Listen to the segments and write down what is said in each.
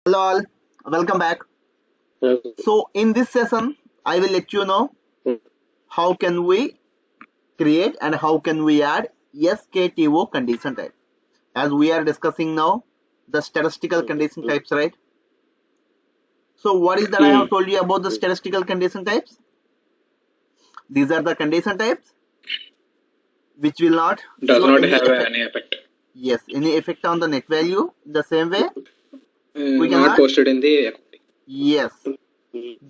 Hello all, welcome back. So in this session, I will let you know how can we create and how can we add SKTO condition type. As we are discussing now the statistical condition types, right? So what is that I have told you about the statistical condition types? These are the condition types which will not does show not any have effect. any effect. Yes, any effect on the net value. The same way we Not cannot. posted in the accounting. Yes,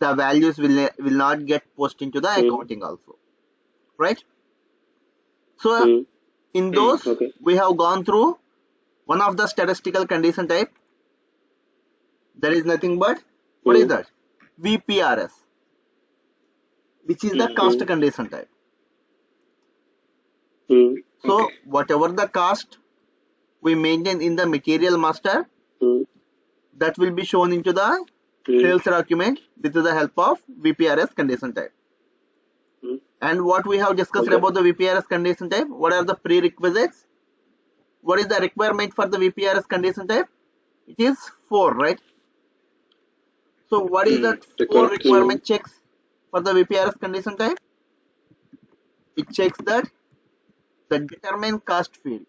the values will not get posted into the accounting also, right? So in those we have gone through one of the statistical condition type. That is nothing but what is that? VPRS, which is the cost condition type. So whatever the cost we maintain in the material master, that will be shown into the sales document with the help of VPRS condition type. And what we have discussed about the VPRS condition type, what are the prerequisites? What is the requirement for the VPRS condition type? It is 4, right? So what is that 4 requirement checks for the VPRS condition type? It checks that the determine cost field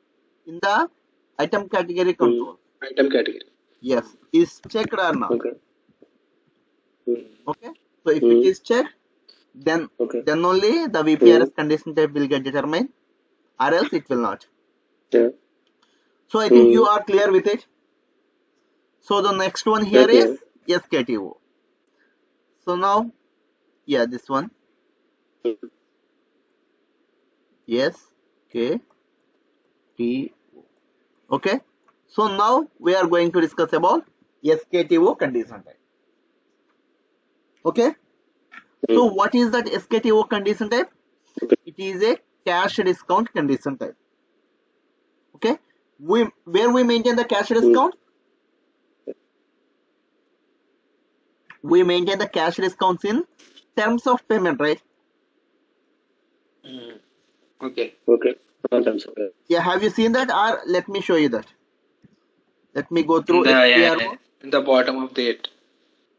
in the item category control. Item category. Yes, is checked or not? Okay. So if it is checked, then only the VPRS condition type will get determined, or else it will not. So I think you are clear with it. So the next one here is SKTO. So now, yeah, this one. SKTO. Okay. So now we are going to discuss about SKTO condition type. Okay. So what is that SKTO condition type? It is a cash discount condition type. Okay. Where we maintain the cash discount? We maintain the cash discounts in terms of payment, right? Okay. Yeah, have you seen that, or let me show you that? Let me go through in the bottom of the it.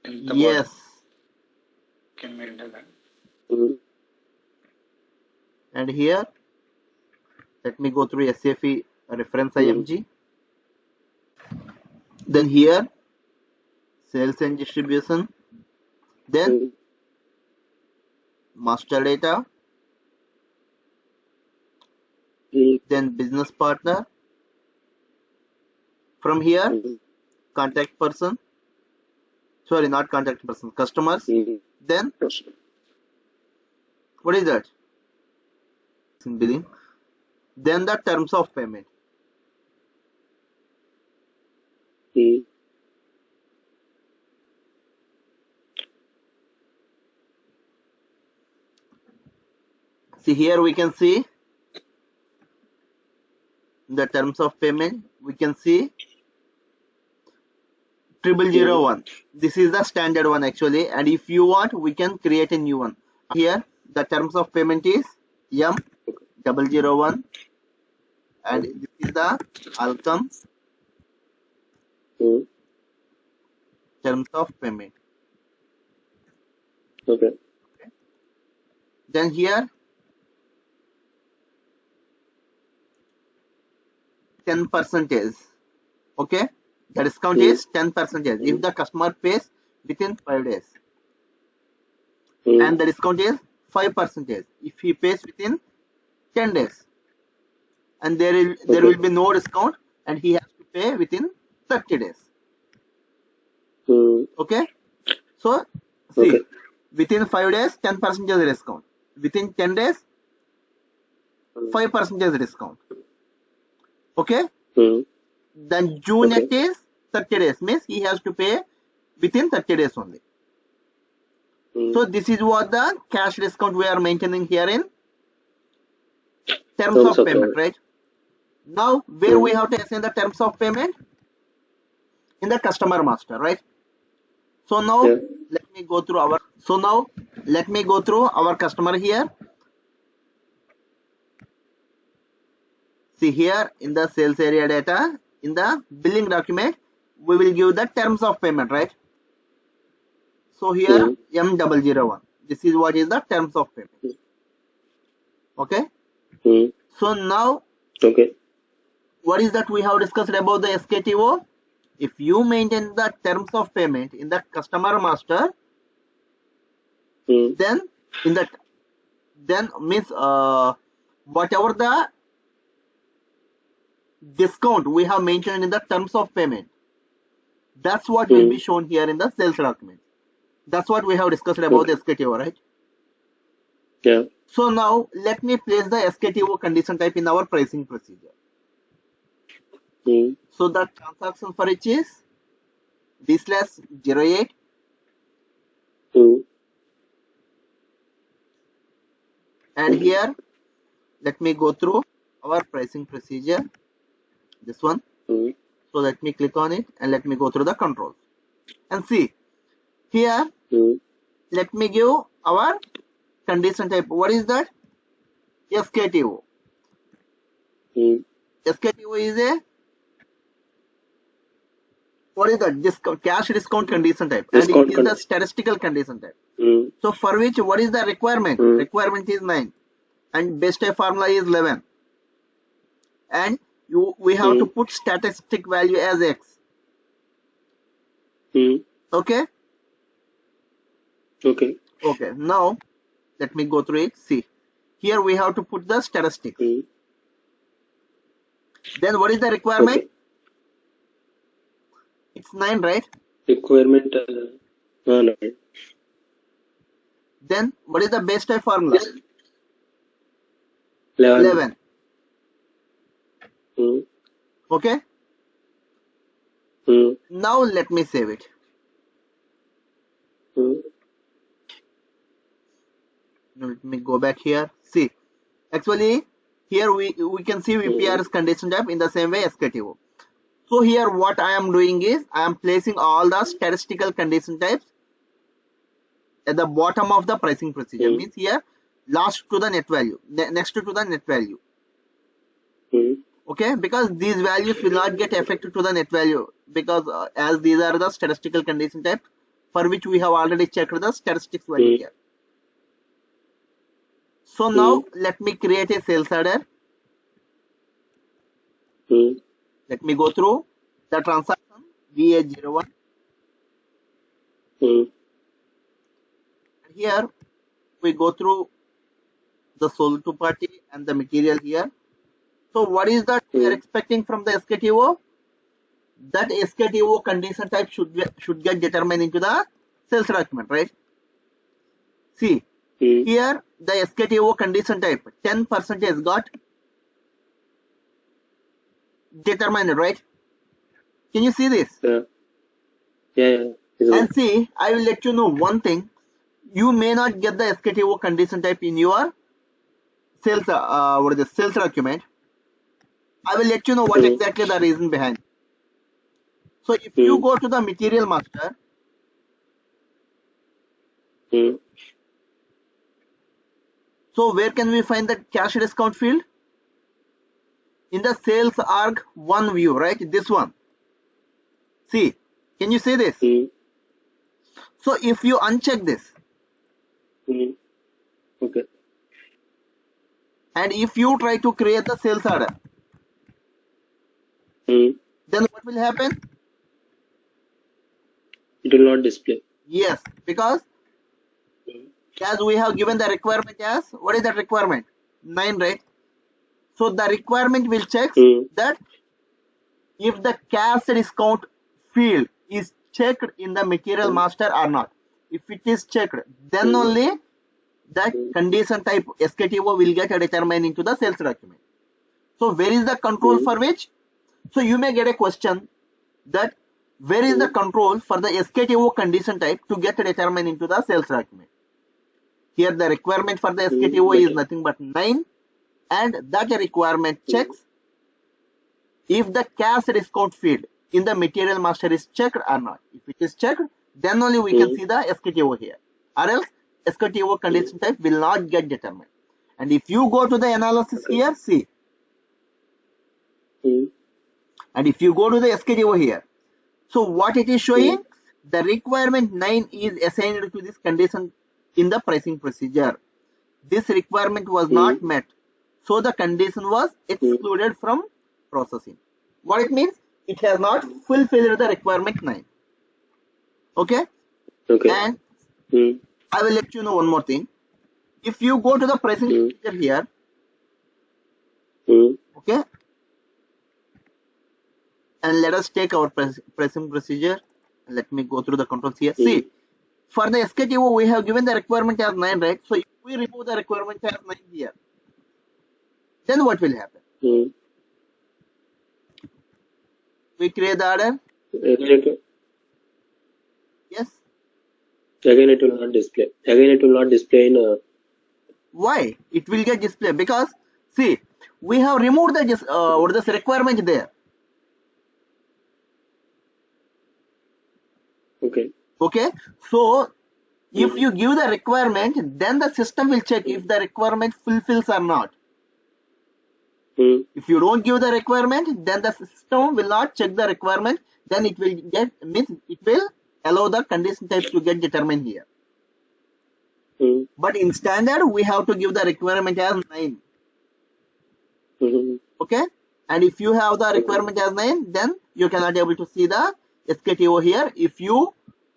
Yes. Can maintain that. And here, let me go through SAFE reference IMG. Then here, sales and distribution. Then master data. Then business partner. From here, contact person. Sorry, not contact person, customers. Then what is that? Billing. Then the terms of payment. See, here we can see the terms of payment. We can see 0001. This is the standard one actually, and if you want, we can create a new one. Here the terms of payment is M001, and this is the outcome terms of payment. Then here 10%. Okay, the discount is 10% if the customer pays within 5 days, and the discount is 5% if he pays within 10 days, and there will be no discount, and he has to pay within 30 days. Okay, so see, within 5 days 10% discount, within 10 days 5% discount. Okay, then June net is 30 days, means he has to pay within 30 days only. So this is what the cash discount we are maintaining here in terms of payment, right? Now where we have to assign the terms of payment? In the customer master, right? So now let me go through our customer here. See here in the sales area data, in the billing document, we will give the terms of payment, right? So here M001. This is what is the terms of payment. Okay. So now, Okay. what is that we have discussed about the SKTO? If you maintain the terms of payment in the customer master, then in that, then means whatever the discount we have mentioned in the terms of payment, that's what will be shown here in the sales document. That's what we have discussed about the SKTO, right? Yeah. So now let me place the SKTO condition type in our pricing procedure. So the transaction for which is D/08 and here let me go through our pricing procedure, this one. So let me click on it and let me go through the controls and see here. Let me give our condition type. What is that? SKTO. SKTO is a, what is that? Discount, cash discount condition type, and it is the statistical condition type. So for which, what is the requirement? Requirement is 9 and base type formula is 11, and we have to put statistic value as X. Okay. Okay, now let me go through it. See, here we have to put the statistics. Then what is the requirement? It's 9, right? Requirement 9. Then what is the base type formula? 11. Okay. Now let me save it. Let me go back here. See, actually here we can see VPRS condition type in the same way SKTO. So here what I am doing is I am placing all the statistical condition types at the bottom of the pricing procedure. Means here last to the net value, next to the net value. Okay, because these values will not get affected to the net value, because as these are the statistical condition type for which we have already checked the statistics value here. So now let me create a sales order. Let me go through the transaction VA01. And here we go through the sold to party and the material here. So what is that we are expecting from the SKTO? That SKTO condition type should get determined into the sales document, right? See, here the SKTO condition type 10% got determined, right? Can you see this? Yeah. And see, I will let you know one thing. You may not get the SKTO condition type in your sales sales document. I will let you know what exactly the reason behind. So if you go to the material master, so where can we find the cash discount field? In the sales arc 1 view, right? This one. See, can you see this? So if you uncheck this, Okay. and if you try to create the sales order, then what will happen? It will not display. Yes, because as we have given the requirement as, what is that requirement? 9, right? So the requirement will check that if the cash discount field is checked in the material master or not. If it is checked, then only that condition type SKTO will get determined into the sales document. So where is the control for which? So you may get a question that where is the control for the SKTO condition type to get determined into the sales document? Here the requirement for the SKTO is nothing but 9, and that requirement checks if the cash discount field in the material master is checked or not. If it is checked, then only we can see the SKTO here, or else SKTO condition type will not get determined. And if you go to the analysis here, see, and if you go to the SKTO here, So what it is showing, the requirement 9 is assigned to this condition in the pricing procedure. This requirement was not met, so the condition was excluded from processing. What it means? It has not fulfilled the requirement 9. Okay? Okay. And Hmm. I will let you know one more thing. If you go to the pricing procedure here, okay, and let us take our pricing procedure. Let me go through the controls here. See, for the SKTO, we have given the requirement as 9, right? So if we remove the requirement as 9 here, then what will happen? We create the order. Yes. Again, it will not display. Again, it will not display in. Why? It will get displayed because see, we have removed the what is this requirement there. Okay. Okay. So if you give the requirement, then the system will check if the requirement fulfills or not. If you don't give the requirement, then the system will not check the requirement. Then it will get it will allow the condition type to get determined here. But in standard, we have to give the requirement as 9. Okay. And if you have the requirement as 9, then you cannot able to see the SKTO here if you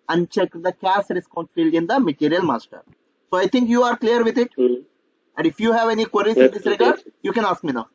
uncheck the cash response field in the material master. So I think you are clear with it. And if you have any queries in this regard, you can ask me now.